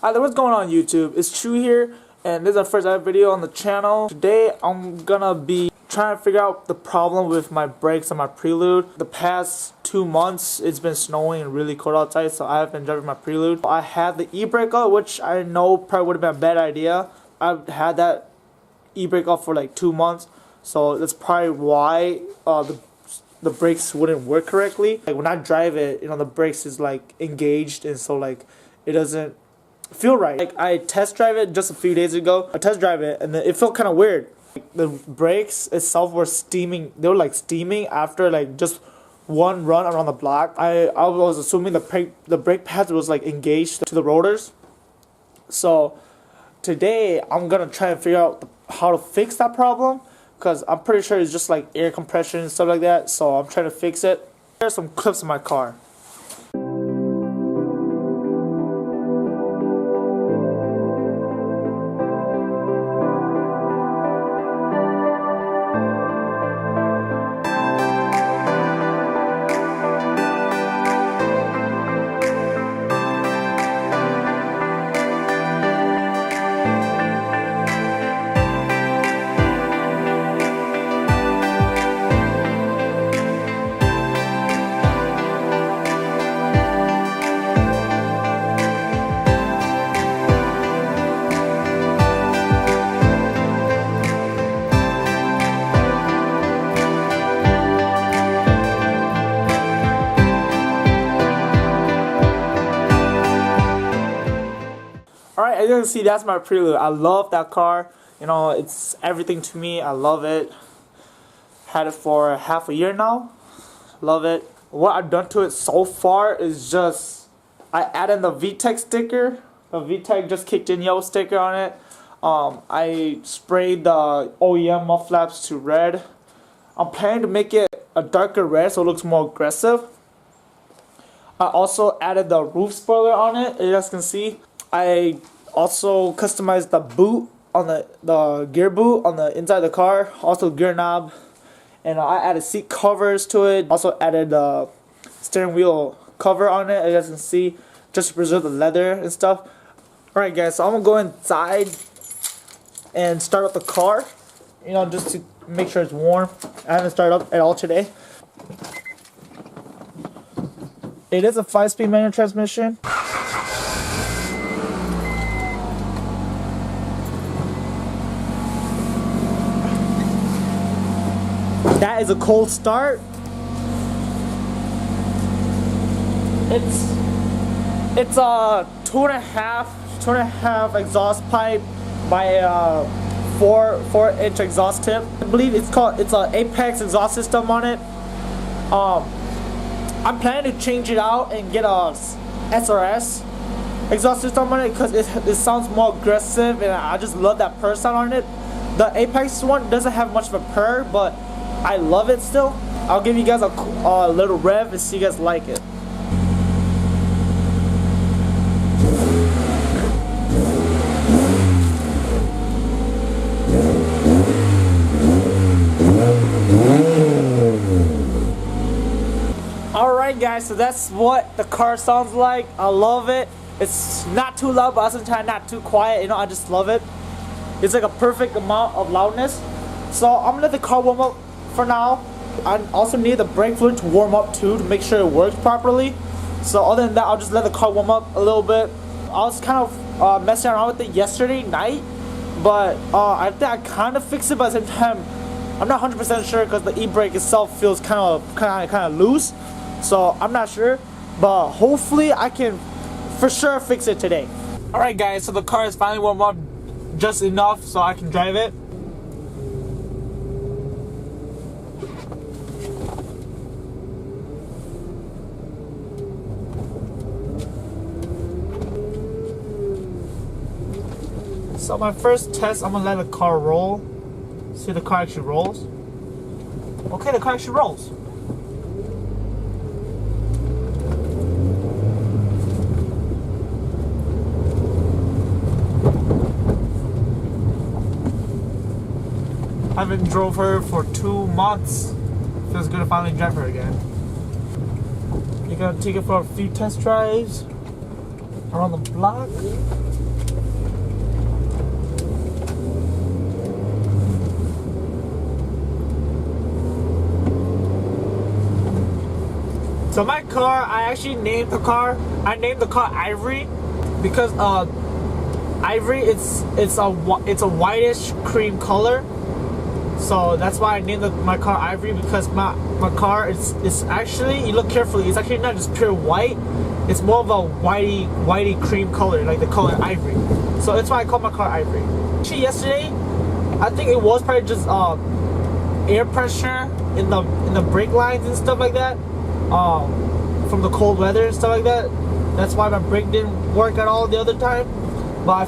What's going on YouTube? It's Chu here, and this is our first ever video on the channel. Today I'm gonna be trying to figure out the problem with my brakes on my Prelude. The past 2 months it's been snowing and really cold outside, so I have been driving my Prelude. I had the e-brake out, which I know probably would have been a bad idea. I've had that e-brake out for like 2 months, so that's probably why the brakes wouldn't work correctly. Like when I drive it, the brakes is like engaged, and so like it doesn't feel right. Like I test drive it just a few days ago. I test drive it and it felt kind of weird. The brakes itself were steaming. They were like steaming after like just one run around the block. I was assuming the brake pads was like engaged to the rotors. So today I'm gonna try and figure out how to fix that problem, because I'm pretty sure it's just like air compression and stuff like that. So I'm trying to fix it. Here's some clips of my car. Alright, as you can see, that's my Prelude. I love that car. It's everything to me. I love it. Had it for half a year now. Love it. What I've done to it so far is just I added the VTEC sticker. The VTEC just kicked in yellow sticker on it. I sprayed the OEM mud flaps to red. I'm planning to make it a darker red so it looks more aggressive. I also added the roof spoiler on it, as you guys can see. I also customized the boot on the gear boot on the inside of the car, also gear knob, and I added seat covers to it. Also added the steering wheel cover on it, as you guys can see, just to preserve the leather and stuff. Alright guys, so I'm gonna go inside and start up the car, just to make sure it's warm. I haven't started up at all today. It is a 5-speed manual transmission. That is a cold start. It's a 2.5 exhaust pipe by a 4-inch exhaust tip. I believe it's an Apex exhaust system on it. I'm planning to change it out and get a SRS exhaust system on it, because it sounds more aggressive and I just love that purr sound on it. The Apex one doesn't have much of a purr, but I love it still. I'll give you guys a little rev and see you guys like it. Alright guys, so that's what the car sounds like. I love it. It's not too loud, but at the same time not too quiet. I just love it. It's like a perfect amount of loudness. So I'm gonna let the car warm up for now. I also need the brake fluid to warm up too, to make sure it works properly. So other than that, I'll just let the car warm up a little bit. I was kind of messing around with it yesterday night, but I think I kind of fixed it, but at the same time I'm not 100% sure, because the e-brake itself feels kind of loose. So I'm not sure, but hopefully I can for sure fix it today. Alright guys, so the car is finally warmed up just enough so I can drive it. So my first test, I'm gonna let the car roll. See if the car actually rolls. Okay, the car actually rolls. I haven't drove her for 2 months. Feels good to finally drive her again. You're gonna take it for a few test drives around the block. So my car, I actually named the car. I named the car Ivory because Ivory it's a whitish cream color. So that's why I named my car Ivory, because my car it's actually, you look carefully, it's actually not just pure white. It's more of a whitey cream color, like the color Ivory. So that's why I call my car Ivory. Actually yesterday, I think it was probably just air pressure in the brake lines and stuff like that. From the cold weather and stuff like that. That's why my brake didn't work at all the other time. But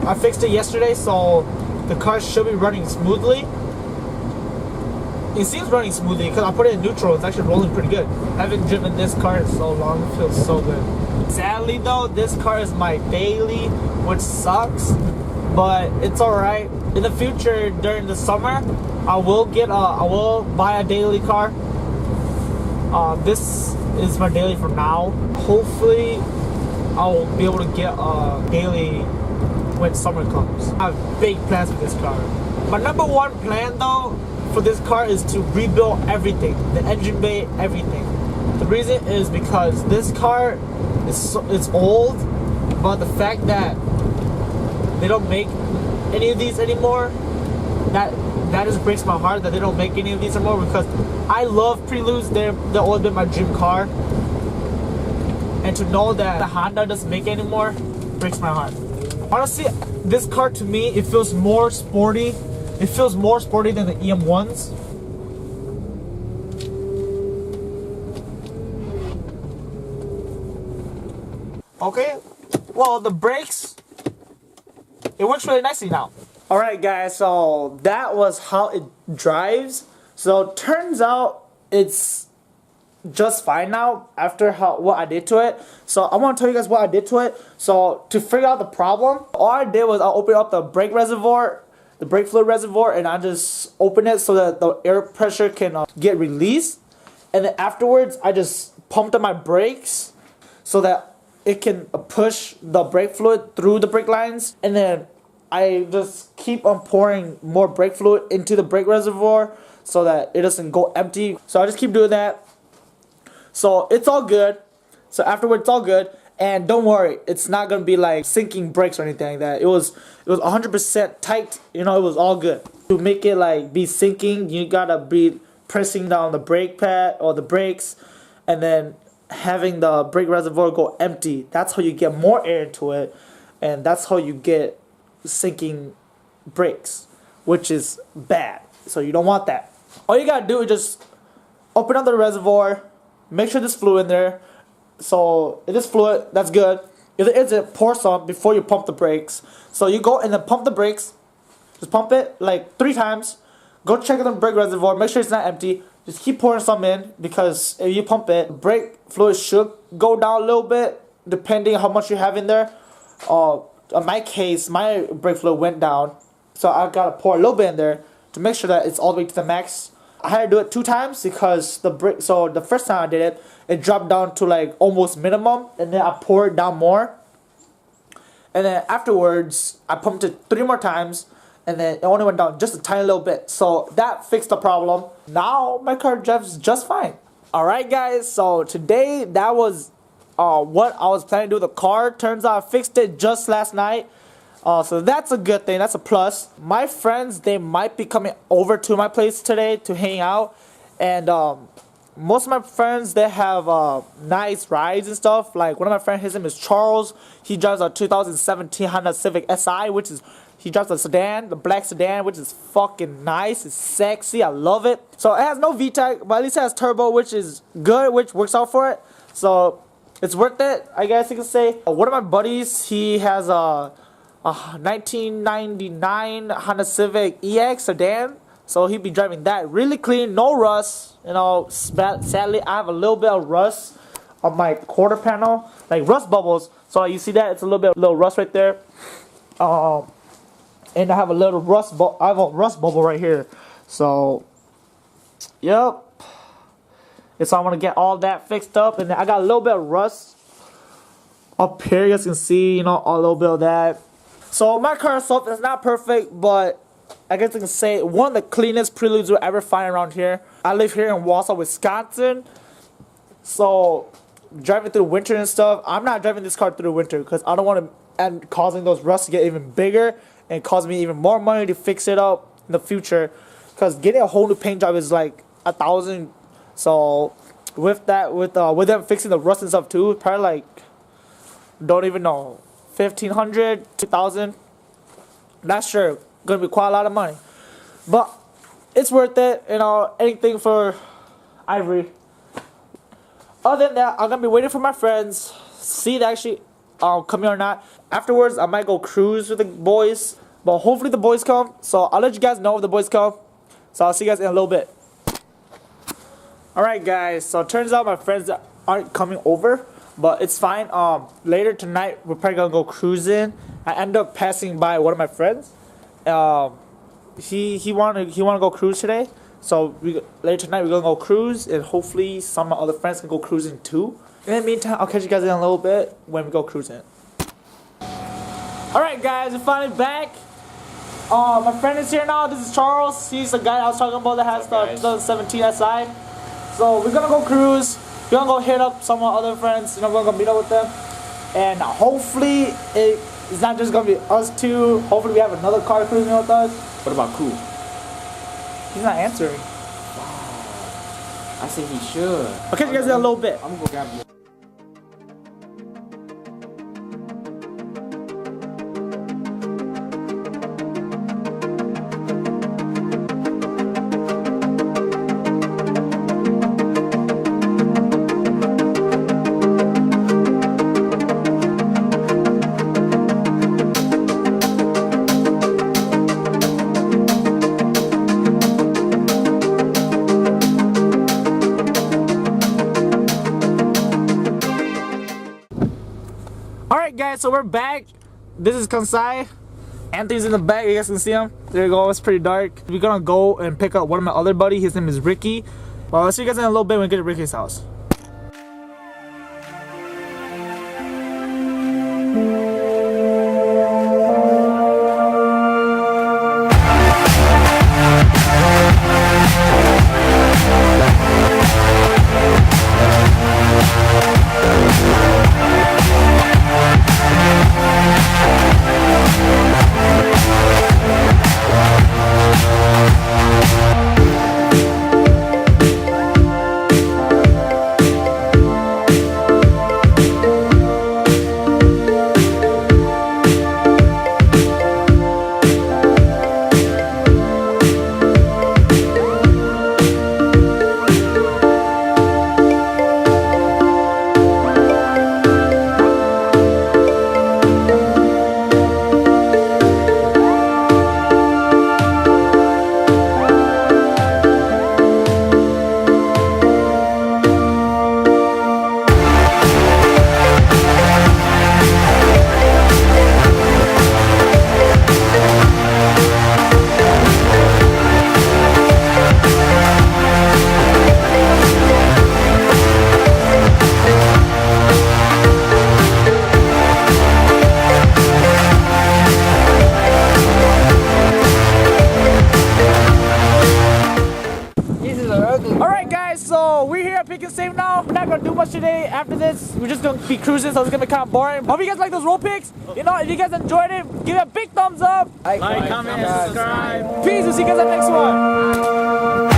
I fixed it yesterday, so the car should be running smoothly. It seems running smoothly because I put it in neutral. It's actually rolling pretty good. I haven't driven this car in so long. It feels so good. Sadly though, this car is my daily, which sucks, but it's alright. In the future, during the summer, I will buy a daily car. This is my daily for now. Hopefully, I'll be able to get a daily when summer comes. I have big plans with this car. My number one plan though for this car is to rebuild everything, the engine bay, everything. The reason is because this car it's old, but the fact that they don't make any of these anymore, that just breaks my heart that they don't make any of these anymore, because I love Preludes. They've always been my dream car, and to know that the Honda doesn't make it anymore breaks my heart. Honestly, this car to me, it feels more sporty. It feels more sporty than the EM1s. Okay, well the brakes, it works really nicely now. Alright guys, so that was how it drives. So turns out it's just fine now after what I did to it. So I want to tell you guys what I did to it. So to figure out the problem, all I did was I opened up the brake reservoir, the brake fluid reservoir, and I just opened it so that the air pressure can get released. And then afterwards I just pumped up my brakes so that it can push the brake fluid through the brake lines, and then I just keep on pouring more brake fluid into the brake reservoir so that it doesn't go empty. So I just keep doing that. So it's all good. So afterwards it's all good. And don't worry, it's not gonna be like sinking brakes or anything like that. It was 100% tight. You know, it was all good. To make it like be sinking, you gotta be pressing down the brake pad or the brakes, and then having the brake reservoir go empty. That's how you get more air into it, and that's how you get sinking brakes, which is bad. So you don't want that. All you gotta do is just open up the reservoir, make sure there's fluid in there. So if there's fluid, that's good. If there isn't, pour some before you pump the brakes. So you go and then pump the brakes. Just pump it like 3 times. Go check the brake reservoir, make sure it's not empty. Just keep pouring some in, because if you pump it, brake fluid should go down a little bit depending on how much you have in there. In my case, my brake fluid went down, so I gotta pour a little bit in there to make sure that it's all the way to the max. I had to do it 2 times because so the first time I did it, it dropped down to like almost minimum, and then I poured down more. And then afterwards, I pumped it 3 more times, and then it only went down just a tiny little bit. So that fixed the problem. Now my car drives just fine. Alright guys, so today that was what I was planning to do with the car. Turns out I fixed it just last night. So that's a good thing. That's a plus. My friends, they might be coming over to my place today to hang out. And most of my friends, they have nice rides and stuff. Like one of my friends, his name is Charles. He drives a 2017 Honda Civic Si, which is, he drives a sedan, the black sedan, which is fucking nice. It's sexy. I love it. So it has no VTEC, but at least it has turbo, which is good, which works out for it. So it's worth it, I guess you can say. One of my buddies, he has a 1999 Honda Civic EX sedan. So he'd be driving that. Really clean, no rust. You know, sadly, I have a little bit of rust on my quarter panel, like rust bubbles. So you see that? It's a little rust right there. And I have a little rust bubble right here. So, yep. And so I'm gonna get all that fixed up, and then I got a little bit of rust up here. You guys can see, you know, a little bit of that. So my car itself is not perfect, but I guess I can say one of the cleanest Preludes you'll ever find around here. I live here in Wausau, Wisconsin. So driving through winter and stuff, I'm not driving this car through the winter because I don't want to end causing those rusts to get even bigger and cause me even more money to fix it up in the future. Because getting a whole new paint job is like $1,000. So with that, with them fixing the rust and stuff too, probably like, don't even know, 1,500, 2,000. Not sure. Gonna be quite a lot of money, but it's worth it. You know, anything for Ivory. Other than that, I'm gonna be waiting for my friends, see if they actually come here or not. Afterwards, I might go cruise with the boys, but hopefully the boys come. So I'll let you guys know if the boys come. So I'll see you guys in a little bit. Alright guys, so it turns out my friends aren't coming over, but it's fine. Later tonight we're probably gonna go cruising. I end up passing by one of my friends. He wanna go cruise today. So later tonight we're gonna go cruise, and hopefully some of my other friends can go cruising too. In the meantime, I'll catch you guys in a little bit when we go cruising. Alright guys, we're finally back. My friend is here now. This is Charles. He's the guy I was talking about that has the 2017 SI. So we're gonna go cruise. We're gonna go hit up some of our other friends. You know, we're gonna go meet up with them. And hopefully it's not just gonna be us two. Hopefully we have another car cruising with us. What about Cool? He's not answering. I said he should. I'll catch you guys in a little bit. I'm gonna go grab him. Alright guys, so we're back. This is Kansai. Anthony's in the back, you guys can see him. There you go, it's pretty dark. We're gonna go and pick up one of my other buddies. His name is Ricky. Well, I'll see you guys in a little bit when we get to Ricky's house. Alright guys, so we're here at Pick and Save now. We're not gonna do much today. After this, we're just gonna be cruising, so it's gonna be kind of boring. Hope you guys like those roll picks. You know, if you guys enjoyed it, give it a big thumbs up. Like, comment, subscribe. Peace, we'll see you guys at the next one.